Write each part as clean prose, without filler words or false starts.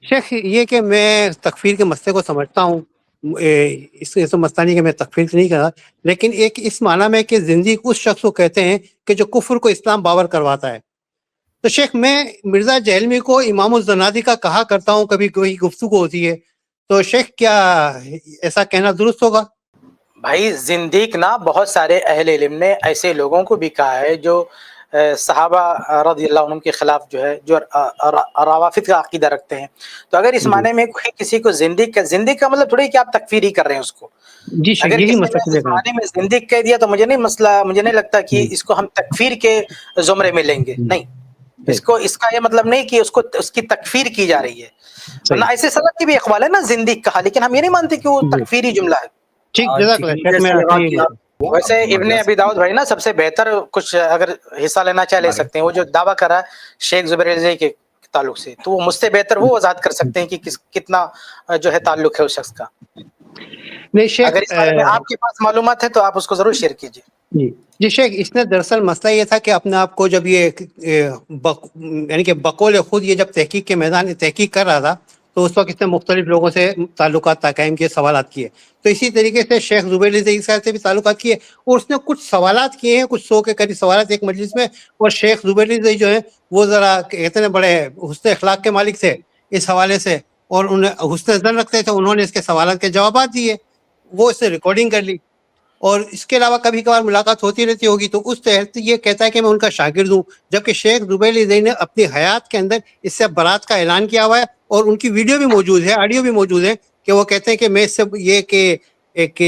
شیخ یہ کہ میں تکفیر کے مسئلے کو سمجھتا ہوں، اس مستانی کہ میں تکفیر نہیں کر رہا، لیکن ایک اس معنی میں کہ زندگی اس شخص کو کہتے ہیں کہ جو کفر کو اسلام باور کرواتا ہے۔ تو شیخ میں مرزا جہلمی کو امام الزنادی کا کہا کرتا ہوں، کبھی کوئی گفتگو ہوتی ہے، تو شیخ کیا ایسا کہنا درست ہوگا؟ بھائی زندیق نا بہت سارے اہل علم نے ایسے لوگوں کو بھی کہا ہے جو صحابہ رضی اللہ عنہم کے خلاف جو ہے جو روافض کا عقیدہ رکھتے ہیں۔ تو اگر اس معنی میں کوئی کسی کو زندیق کا مطلب تھوڑی کہ آپ تکفیر ہی کر رہے ہیں اس کو۔ جی شیخ، اگر یہی کسی مسئلہ نے کلیئر اس کرنا۔ معنی میں زندیق کہہ دیا تو مجھے نہیں لگتا کہ اس کو ہم تکفیر کے زمرے میں لیں گے، نہیں۔ اس کا یہ مطلب نہیں کہ اس کی تکفیر کی جا رہی ہے، ورنہ ایسے سلف کی بھی اقوال ہے نا زندیق کہا، لیکن ہم یہ نہیں مانتے کہ وہ تکفیری جملہ ہے۔ ٹھیک، جزاک اللہ شیخ، میں آپ کی ویسے ابن ابی داؤد بھائی نا سب سے بہتر کچھ اگر حصہ لینا چاہے لے سکتے ہیں، وہ جو دعویٰ کر رہا ہے شیخ زبیر رضی کے تعلق سے، تو وہ مجھ سے بہتر وہ وضاحت کر سکتے ہیں کہ کتنا جو ہے تعلق ہے اس شخص کا۔ نہیں شیخ، اگر اس بارے میں آپ کے پاس معلومات ہے تو آپ اس کو ضرور شیئر کیجیے۔ جی شیخ، اس نے دراصل مسئلہ یہ تھا کہ اپنے آپ کو جب یہ یعنی کہ بقول خود یہ جب تحقیق کے میدان تحقیق کر رہا تھا تو اس وقت اس نے مختلف لوگوں سے تعلقات قائم کیے، سوالات کیے، تو اسی طریقے سے شیخ زبیر رضی صاحب سے بھی تعلقات کیے، اور اس نے کچھ سوالات کیے ہیں، کچھ 100 کے قریب سوالات ایک مجلس میں، اور شیخ زبیر رضی جو ہے وہ ذرا کہتے ہیں بڑے حسن اخلاق کے مالک تھے اس حوالے سے، اور انہیں حسن زن رکھتے تھے، انہوں نے اس کے سوالات کے جوابات دیے، وہ اس سے ریکارڈنگ کر لی، اور اس کے علاوہ کبھی کبھار ملاقات ہوتی رہتی ہوگی، تو اس تحت یہ کہتا ہے کہ میں ان کا شاگرد ہوں، جبکہ شیخ زبیر رضی نے اپنی حیات کے اندر اس سے برات کا اعلان کیا ہوا ہے، اور ان کی ویڈیو بھی موجود ہے، آڈیو بھی موجود ہے، کہ وہ کہتے ہیں کہ میں اس سے یہ کہ ایک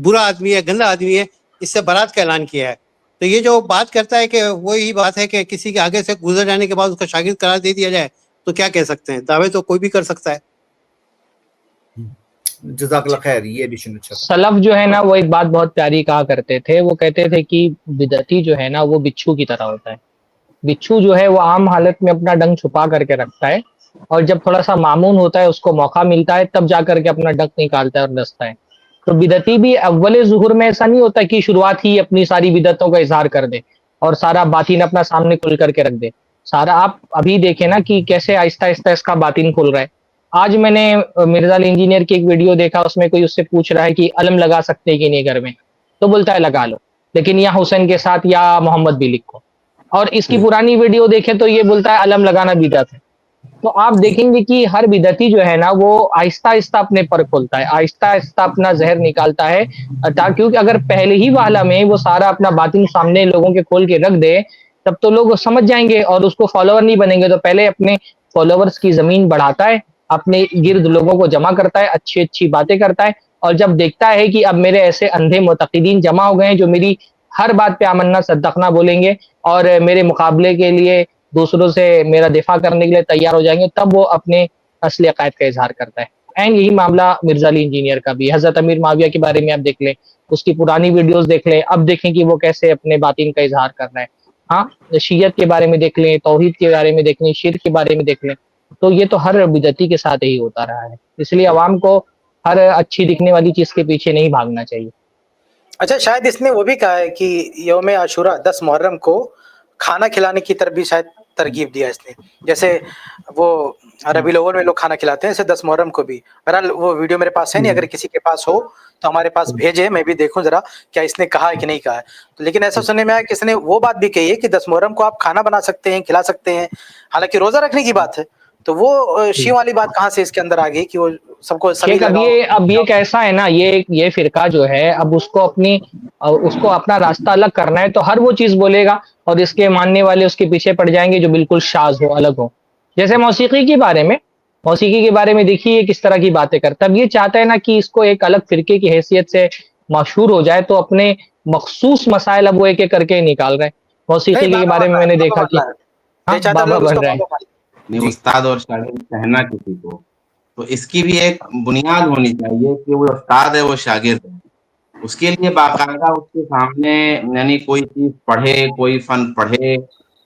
برا آدمی ہے، گندا آدمی ہے، اس سے برات کا اعلان کیا ہے۔ تو یہ جو بات کرتا ہے کہ وہی بات ہے کہ کسی کے آگے سے گزر جانے کے بعد اس کا شاگرد قرار دے دیا جائے، تو کیا کہہ سکتے ہیں؟ دعوے تو کوئی بھی کر سکتا ہے۔ جزاک اللہ خیر، یہ بھی اچھا۔ سلف جو ہے نا وہ ایک بات بہت پیاری کہا کرتے تھے، وہ کہتے تھے کہ بدعتی جو ہے نا وہ بچھو کی طرح ہوتا ہے۔ بچھو جو ہے وہ عام حالت میں اپنا ڈنک چھپا کر کے رکھتا ہے، اور جب تھوڑا سا مامون ہوتا ہے، اس کو موقع ملتا ہے، تب جا کر کے اپنا ڈنک نکالتا ہے اور ڈستا ہے۔ تو بدعتی بھی اول ظہور میں ایسا نہیں ہوتا کہ شروعات ہی اپنی ساری بدعتوں کا اظہار کر دے اور سارا باطن اپنا سامنے کھل کر کے رکھ دے۔ سارا آپ ابھی دیکھیں نا کہ کیسے آہستہ آہستہ اس کا باطن کھل رہا ہے۔ آج میں نے مرزا علی انجینئر کی ایک ویڈیو دیکھا، اس میں کوئی اس سے پوچھ رہا ہے کہ علم لگا سکتے ہیں کہ نہیں گھر میں، تو بولتا ہے لگا لو، لیکن یا حسین کے ساتھ یا محمد بھی لکھو۔ اور اس کی پرانی ویڈیو دیکھیں تو یہ بولتا ہے علم لگانا بدعت ہے۔ تو آپ دیکھیں گے کہ ہر بدعتی جو ہے نا وہ آہستہ آہستہ اپنے پر کھولتا ہے، آہستہ آہستہ اپنا زہر نکالتا ہے، کیونکہ اگر پہلے ہی والا میں وہ سارا اپنا باطن سامنے لوگوں کے کھول کے رکھ دے، تب تو لوگ سمجھ جائیں گے اور اس کو فالوور نہیں بنیں گے۔ تو پہلے اپنے فالوورز کی زمین بڑھاتا ہے، اپنے گرد لوگوں کو جمع کرتا ہے، اچھی اچھی باتیں کرتا ہے، اور جب دیکھتا ہے کہ اب میرے ایسے اندھے معتقدین جمع ہو گئے ہیں جو میری ہر بات پہ آمنا صدقنا بولیں گے اور میرے مقابلے کے لیے دوسروں سے میرا دفاع کرنے کے لیے تیار ہو جائیں گے، تب وہ اپنے اصل عقائد کا اظہار کرتا ہے۔ اینڈ یہی معاملہ مرزا علی انجینئر کا بھی، حضرت امیر معاویہ کے بارے میں آپ دیکھ لیں، اس کی پرانی ویڈیوز دیکھ لیں، اب دیکھیں کہ وہ کیسے اپنے باطن کا اظہار کر رہا ہے۔ ہاں، شیعت کے بارے میں دیکھ لیں، توحید کے بارے میں دیکھ لیں، شرک کے بارے میں دیکھ لیں، تو یہ تو ہر بدعتی کے ساتھ ہی ہوتا رہا ہے۔ اس لیے عوام کو ہر اچھی دکھنے والی چیز کے پیچھے نہیں بھاگنا چاہیے۔ اچھا، شاید اس نے وہ بھی کہا ہے کہ یوم عاشورہ 10 محرم کو کھانا کھلانے کی طرف بھی شاید ترغیب دیا اس نے، جیسے وہ ربیع الاول میں لوگ کھانا کھلاتے ہیں، ایسے 10 محرم کو بھی۔ بہرحال وہ ویڈیو میرے پاس ہے نہیں، اگر کسی کے پاس ہو تو ہمارے پاس بھیجے، میں بھی دیکھوں ذرا کیا اس نے کہا ہے کہ نہیں کہا ہے۔ تو لیکن ایسا سننے میں آیا کہ اس نے وہ بات بھی کہی ہے کہ 10 محرم کو آپ کھانا بنا سکتے ہیں، کھلا سکتے ہیں، حالانکہ روزہ رکھنے کی بات ہے۔ تو وہ شیعوں والی بات کہاں سے اس کے اندر آ گئی کہ وہ سب کو سبھی شیخ اب یہ کیسا ہے نا، یہ فرقہ جو ہے اب اس کو اپنا راستہ الگ کرنا ہے، تو ہر وہ چیز بولے گا اور اس کے ماننے والے اس کے پیچھے پڑ جائیں گے جو بالکل شاذ ہو، الگ ہو۔ جیسے موسیقی کے بارے میں دیکھیے کس طرح کی باتیں کرتا ہے۔ اب یہ چاہتا ہے نا کہ اس کو ایک الگ فرقے کی حیثیت سے مشہور ہو جائے، تو اپنے مخصوص مسائل اب وہ ایک ایک کر کے نکال رہے ہیں۔ موسیقی کے بارے میں نے دیکھا کہ بابا بن رہے ہیں۔ استاد اور شاگرد کہنا کسی کو، تو اس کی بھی ایک بنیاد ہونی چاہیے کہ وہ استاد ہے، وہ شاگرد ہے، اس کے لیے باقاعدہ اس کے سامنے یعنی کوئی چیز پڑھے، کوئی فن پڑھے،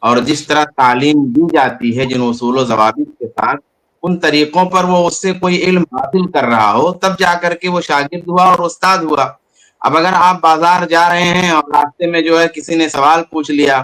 اور جس طرح تعلیم دی جاتی ہے جن اصول و ضوابط کے ساتھ، ان طریقوں پر وہ اس سے کوئی علم حاصل کر رہا ہو، تب جا کر کے وہ شاگرد ہوا اور استاد ہوا۔ اب اگر آپ بازار جا رہے ہیں اور راستے میں جو ہے کسی نے سوال پوچھ لیا،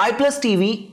iPlus TV